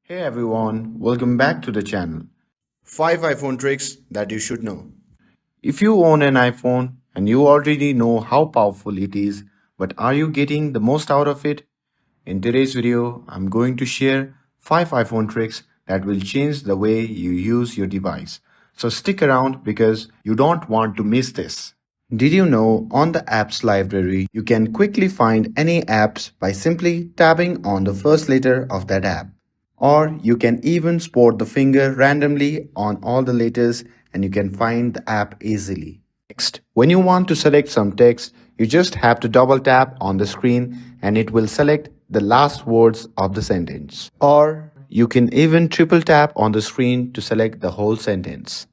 Hey everyone, welcome back to the channel. 5 iPhone tricks that you should know. If you own an iPhone and you already know how powerful it is, but are you getting the most out of it? In today's video, I'm going to share 5 iPhone tricks that will change the way you use your device. So stick around because you don't want to miss this. Did you know on the apps library, you can quickly find any apps by simply tapping on the first letter of that app? Or you can even spot the finger randomly on all the letters and you can find the app easily. Next, when you want to select some text, you just have to double tap on the screen and it will select the last words of the sentence. Or you can even triple tap on the screen to select the whole sentence.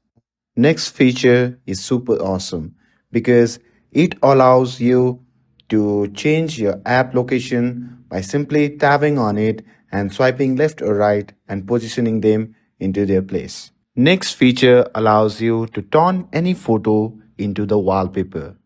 Next feature is super awesome because it allows you to change your app location by simply tapping on it and swiping left or right and positioning them into their place. Next feature allows you to turn any photo into the wallpaper.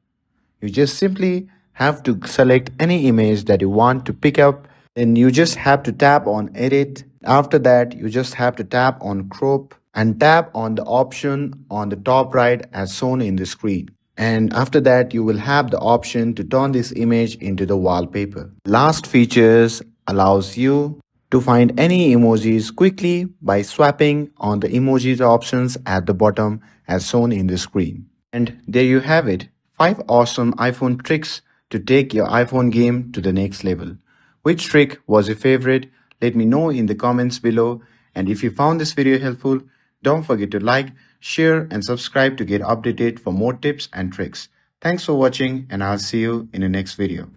You just simply have to select any image that you want to pick up. Then you just have to tap on edit. After that, you just have to tap on crop and tap on the option on the top right as shown in the screen. And after that, you will have the option to turn this image into the wallpaper. Last features allows you to find any emojis quickly by swapping on the emojis options at the bottom as shown in the screen. And there you have it, 5 awesome iPhone tricks to take your iPhone game to the next level. Which trick was your favorite? Let me know in the comments below. And if you found this video helpful, don't forget to like, share and subscribe to get updated for more tips and tricks. Thanks for watching and I'll see you in the next video.